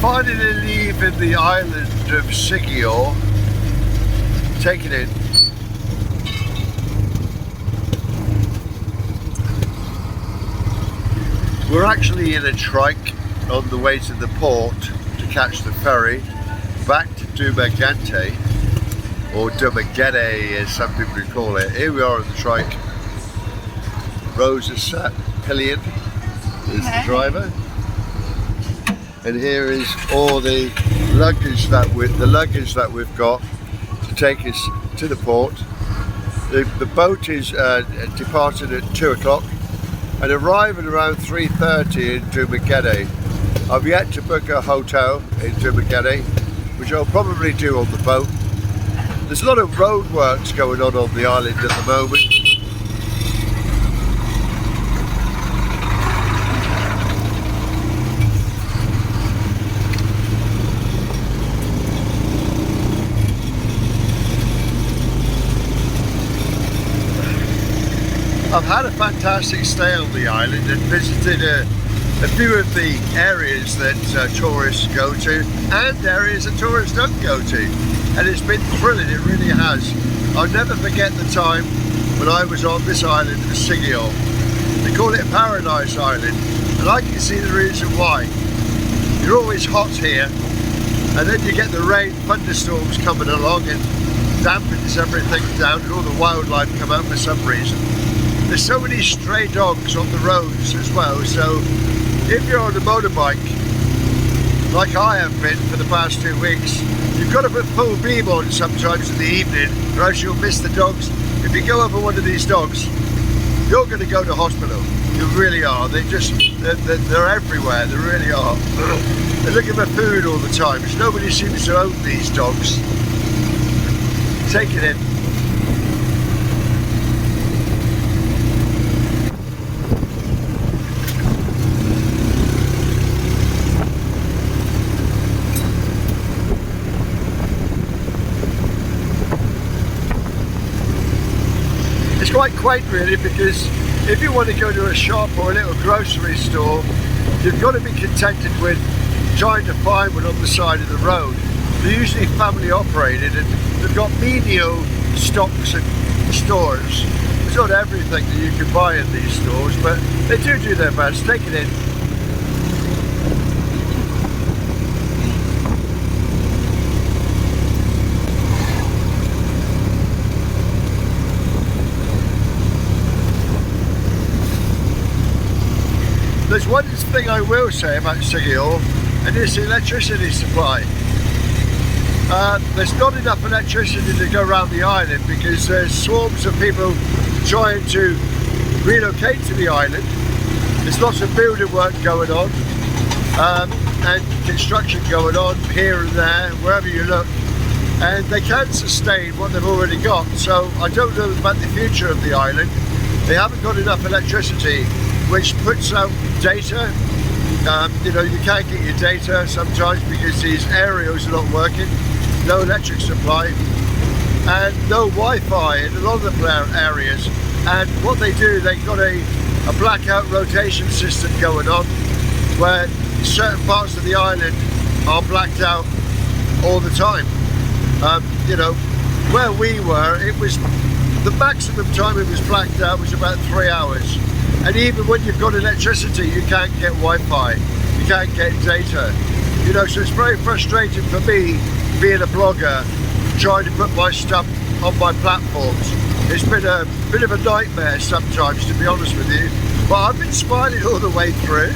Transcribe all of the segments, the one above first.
finally leaving the island of Siquijor, taking it. We're actually in a trike on the way to the port to catch the ferry back to Dumaguete, or Dumaguete as some people call it. Here we are on the trike. Rosa Pillion is the driver, and here is all the luggage that we've got to take us to the port. The boat is departed at 2 o'clock and arriving around 3:30 in Dumaguete. I've yet to book a hotel in Dumaguete, which I'll probably do on the boat. There's a lot of road works going on the island at the moment. I've had a fantastic stay on the island and visited a few of the areas that tourists go to and areas that tourists don't go to, and it's been thrilling, it really has. I'll never forget the time when I was on this island of Siquijor. They call it Paradise Island, and I can see the reason why. You're always hot here, and then you get the rain, thunderstorms coming along and dampens everything down, and all the wildlife come out for some reason. There's so many stray dogs on the roads as well, so if you're on a motorbike, like I have been for the past 2 weeks, you've got to put full beam on sometimes in the evening, or else you'll miss the dogs. If you go over one of these dogs, you're going to go to hospital. You really are. They're everywhere, they really are. They're looking for food all the time, because nobody seems to own these dogs. Take it in. It's quite quaint really, because if you want to go to a shop or a little grocery store, you've got to be contented with trying to find one on the side of the road. They're usually family operated and they've got menial stocks and stores. It's not everything that you can buy in these stores, but they do their best. Take it in. There's one thing I will say about Siquijor, and it's the electricity supply. There's not enough electricity to go around the island because there's swarms of people trying to relocate to the island. There's lots of building work going on and construction going on here and there, wherever you look, and they can't sustain what they've already got. So I don't know about the future of the island. They haven't got enough electricity, which puts out data. You know, you can't get your data sometimes because these aerials are not working, no electric supply, and no Wi-Fi in a lot of the areas. And what they do, they've got a blackout rotation system going on, where certain parts of the island are blacked out all the time. You know, where we were, it was the maximum time it was blacked out was about 3 hours. And even when you've got electricity, you can't get Wi-Fi, you can't get data. You know, so it's very frustrating for me, being a blogger, trying to put my stuff on my platforms. It's been a bit of a nightmare sometimes, to be honest with you. But I've been smiling all the way through,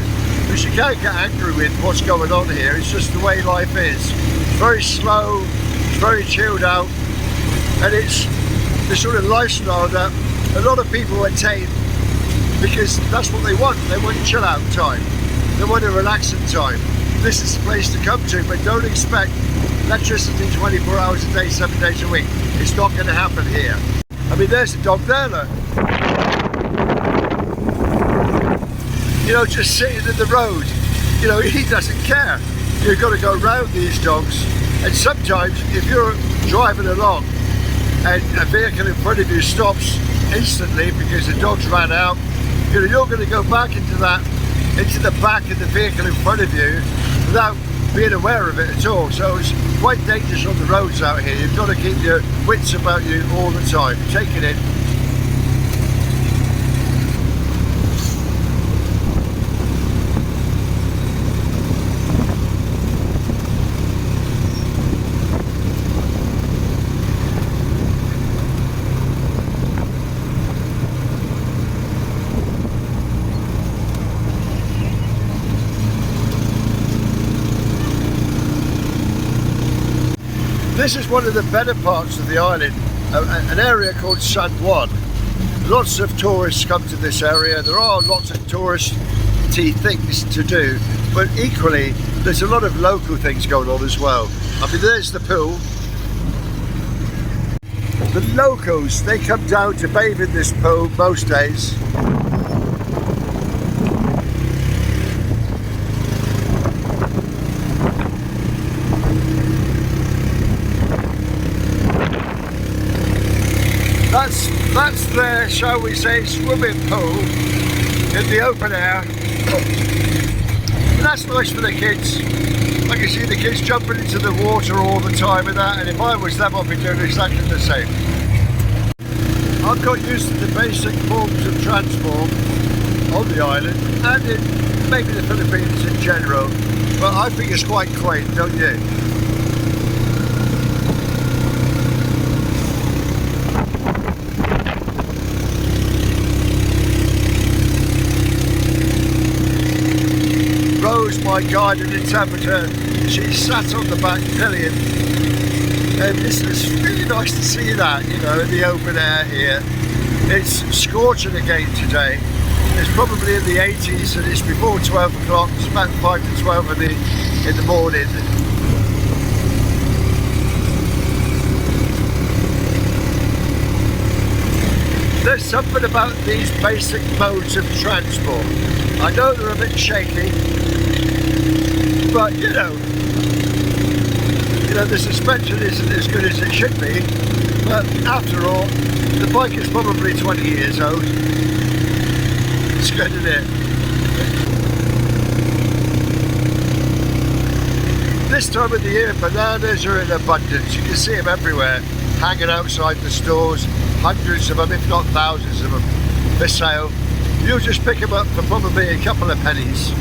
because you can't get angry with what's going on here. It's just the way life is. It's very slow, it's very chilled out, and it's the sort of lifestyle that a lot of people attain, because that's what they want. They want chill out time, they want a relaxing time. This is the place to come to, but don't expect electricity 24 hours a day, 7 days a week. It's not going to happen here. I mean, there's a dog there, look. You know, just sitting in the road. You know, he doesn't care. You've got to go around these dogs, and sometimes if you're driving along and a vehicle in front of you stops instantly because the dog's ran out, you know, you're going to go back into the back of the vehicle in front of you without being aware of it at all. So it's quite dangerous on the roads out here. You've got to keep your wits about you all the time. Take it in. This is one of the better parts of the island, an area called San Juan. Lots of tourists come to this area. There are lots of touristy things to do, but equally there's a lot of local things going on as well. I mean, there's the pool. The locals, they come down to bathe in this pool most days. That's their, shall we say, swimming pool in the open air. And that's nice for the kids. I can see the kids jumping into the water all the time and that, and if I was them, I'd be doing exactly the same. I've got used to the basic forms of transport on the island and in maybe the Philippines in general, but I think it's quite quaint, don't you? My guide and interpreter, she sat on the back pillion, and this is really nice to see that, you know, in the open air here. It's scorching again today. It's probably in the 80s and it's before 12 o'clock. It's about 5 to 12 in the morning. There's something about these basic modes of transport. I know they're a bit shaky, but you know, the suspension isn't as good as it should be, but after all, the bike is probably 20 years old. It's good, isn't it? This time of the year, bananas are in abundance. You can see them everywhere, hanging outside the stores, hundreds of them, if not thousands of them, for sale. You'll just pick them up for probably a couple of pennies.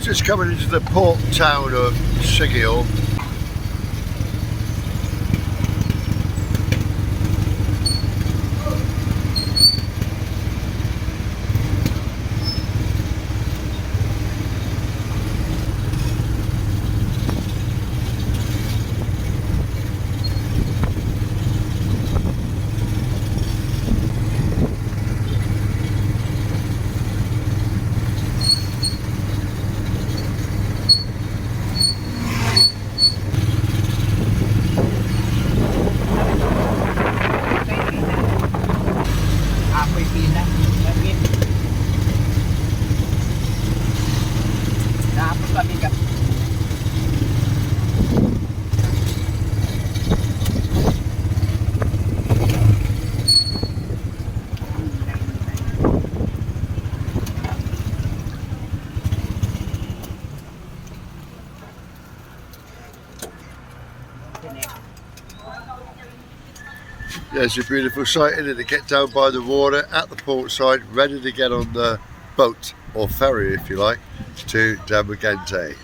Just coming into the port town of Siquijor. Yeah, it's a beautiful sight, isn't it, to get down by the water at the port side, ready to get on the boat, or ferry if you like, to Damagente.